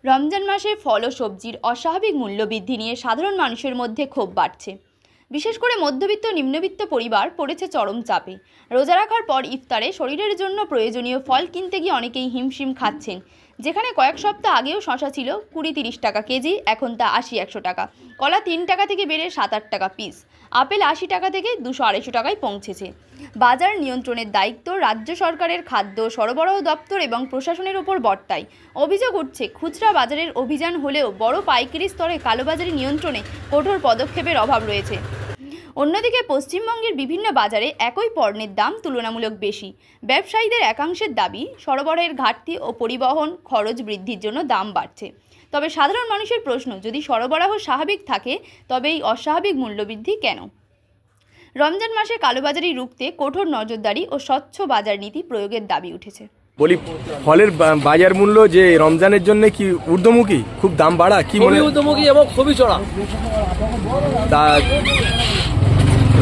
রমজান মাসে ফল ও সবজির অস্বাভাবিক মূল্যবৃদ্ধি নিয়ে সাধারণ মানুষের মধ্যে ক্ষোভ বাড়ছে। বিশেষ করে মধ্যবিত্ত নিম্নবিত্ত পরিবার পড়েছে চরম চাপে। রোজা রাখার পর ইফতারে শরীরের জন্য প্রয়োজনীয় ফল কিনতে গিয়ে অনেকেই হিমশিম খাচ্ছেন। যেখানে কয়েক সপ্তাহ আগেও শসা ছিল 20-30 টাকা কেজি, এখন তা 80-100 টাকা। কলা 3 টাকা থেকে বেড়ে 7-8 টাকা পিস। আপেল 80 টাকা থেকে 200-250 টাকায় পৌঁছেছে। বাজার নিয়ন্ত্রণের দায়িত্ব রাজ্য সরকারের খাদ্য সরবরাহ দপ্তর এবং প্রশাসনের ওপর বর্তায়। অভিযোগ উঠছে, খুচরা বাজারের অভিযান হলেও বড় পাইকারি স্তরে কালোবাজারি নিয়ন্ত্রণে কঠোর পদক্ষেপের অভাব রয়েছে। অন্যদিকে পশ্চিমবঙ্গের বিভিন্ন বাজারে একই পণ্যের দাম তুলনামূলক বেশি। ব্যবসায়ীদের একাংশের দাবি, সরবরাহের ঘাটতি ও পরিবহন খরচ বৃদ্ধির জন্য দাম বাড়ছে। তবে সাধারণ মানুষের প্রশ্ন, যদি সরবরাহ স্বাভাবিক থাকে তবে এই অস্বাভাবিক মূল্যবৃদ্ধি কেন? রমজান মাসে কালোবাজারি রুখতে কঠোর নজরদারি ও স্বচ্ছ বাজার নীতি প্রয়োগের দাবি উঠেছে। বলি, ফলের বাজার মূল্য যে রমজানের জন্য কি ঊর্ধ্বমুখী, খুব দাম বাড়া, কি মনে? ঊর্ধ্বমুখী এবং খুবই চড়া। তা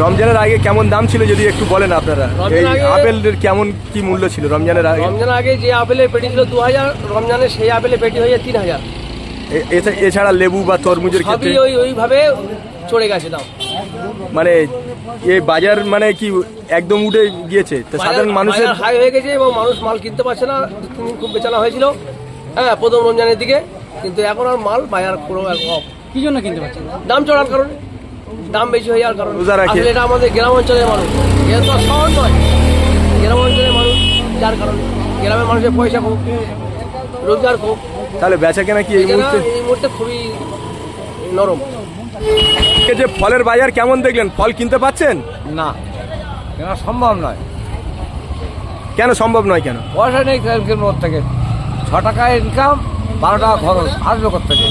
রমজানের আগে কেমন দাম ছিল যদি একটু বলেন আপনারা? এই আপেলের কেমন কি মূল্য ছিল রমজানের আগে? রমজানের আগে যে আপেলের পেটি ছিল 2000, রমজানে সেই আপেলের পেটি হয়ে 3000। এছাড়া লেবু বা তরমুজের ক্ষেত্রে ওইভাবে চড়ে গেছে দাম। মানে এই বাজার মানে কি একদম উঠে গিয়েছে, তো সাধারণ মানুষের হাই হয়ে গেছে এবং মানুষ মাল কিনতে পারছে না। খুব বেচানা হয়েছিল প্রথম রমজানের দিকে, কিন্তু এখন আর মাল বাজার পুরো কি জন্য কিনতে পারছে না? দাম চড়ার কারণে, দাম বেশি হয়ে যাওয়ার কারণে। আসলে এটা আমাদের গ্রাম অঞ্চলের মানুষ, এটা তো শহর নয়, গ্রাম অঞ্চলের মানুষ, যার কারণে গ্রামের মানুষের পয়সা খুব, রোজগার খুব। তাহলে বেচা কেনা কি এই মুহূর্তে খুবই নরম। যে ফলের বাজার কেমন দেখলেন? ফল কিনতে পাচ্ছেন? না, কেনা সম্ভব নয়। কেন সম্ভব নয়? কেন? পয়সা নেই ওর থেকে। 6 টাকা ইনকাম, 12 টাকা খরচ, আসবে কোথেকে?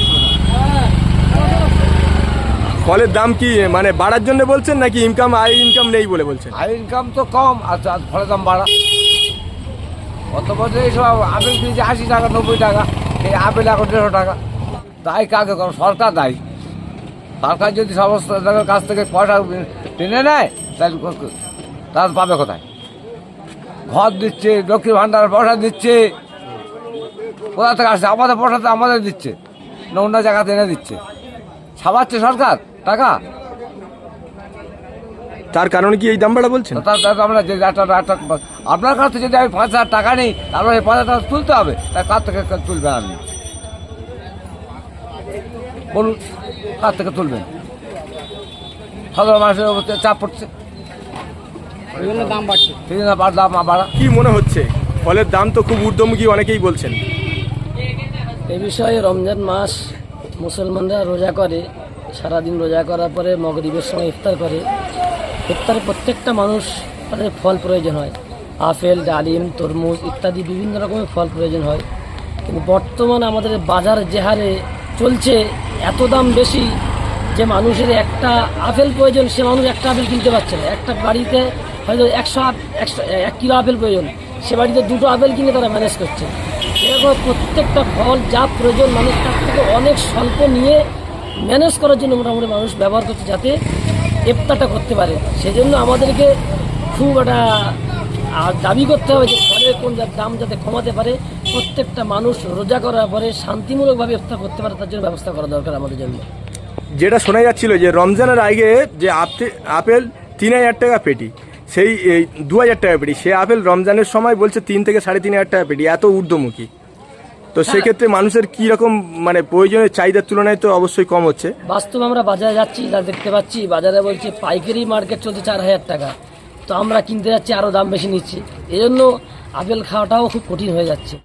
ফলের দাম কি মানে বাড়ার জন্য বলছেন নাকি ইনকাম নেই বলে বলছেন? আই ইনকাম তো কম, আর ফলের দাম বাড়া। গত বছর এইসব আপেল কিনেছে 80 টাকা 90 টাকা, এই আপেল এখন 150 টাকা। তাই কাকে করো? সরকার দায়ী। সরকার যদি সমস্ত কাছ থেকে পয়সা টেনে নেয় তাহলে পাবে কোথায়? ঘর দিচ্ছে, লক্ষ্মীর ভাণ্ডার পয়সা দিচ্ছে, কোথা থেকে আসছে? আমাদের পয়সা তো আমাদের দিচ্ছে, অন্য জায়গাতে এনে দিচ্ছে, ছাপাচ্ছে সরকার টাকা। তার কারণে কি এই দাম বাড়া বলছেন? আমরা যে আপনার কাছ থেকে যদি আমি 5,000 টাকা নিই, তারপরে 5,000 টাকা তুলতে হবে, তার কার থেকে তুলবেন আপনি? বলুন, কার থেকে তুলবেন? সাধারণ মানুষের উপর চাপ পড়ছে, দাম বাড়ছে, সেই জন্য দাম বাড়া। কি মনে হচ্ছে? ফলের দাম তো খুব ঊর্ধ্বমুখী অনেকেই বলছেন। এ বিষয়ে রমজান মাস মুসলমানরা রোজা করে, সারাদিন রোজা করার পরে মাগরিবের সময় ইফতার করে। ইফতারে প্রত্যেকটা মানুষ তাদের ফল প্রয়োজন হয়, আপেল, ডালিম, তরমুজ ইত্যাদি বিভিন্ন রকমের ফল প্রয়োজন হয়। কিন্তু বর্তমানে আমাদের বাজার যে হারে চলছে, এত দাম বেশি যে মানুষের একটা আপেল প্রয়োজন, সে মানুষ একটা আপেল কিনতে পারছে না। একটা বাড়িতে হয়তো 1 কিলো আপেল প্রয়োজন, সে বাড়িতে 2টো আপেল কিনে তারা ম্যানেজ করছে। এরকম প্রত্যেকটা ফল যা প্রয়োজন মানুষ তার থেকে অনেক স্বল্প নিয়ে ম্যানেজ করার জন্য মোটামুটি মানুষ ব্যবহার করছে, যাতে ইফতারটা করতে পারে। সেজন্য আমাদেরকে খুব একটা দাবি করতে হবে যে ফলের কোন দাম যাতে কমাতে পারে, প্রত্যেকটা মানুষ রোজা করার পরে শান্তিমূলকভাবে ইফতার করতে পারে, তার জন্য ব্যবস্থা করা দরকার আমাদের জন্য। যেটা শোনা যাচ্ছিল যে রমজানের আগে যে আপেল 3,000 টাকা পেটি, সেই 2,000 টাকা পেটি, সে আপেল রমজানের সময় বলছে 3 থেকে 3,500 টাকা পেটি, এত ঊর্ধ্বমুখী। তো সেক্ষেত্রে মানুষের কি রকম মানে প্রয়োজনের চাহিদার তুলনায় তো অবশ্যই কম হচ্ছে। বাস্তব আমরা বাজারে যাচ্ছি, যা দেখতে পাচ্ছি বাজারে বলছে পাইকারি মার্কেট চলছে 4,000 টাকা, তো আমরা কিনতে যাচ্ছি আরও দাম বেশি নিচ্ছি। এই জন্য আপেল খাওয়াটাও খুব কঠিন হয়ে যাচ্ছে।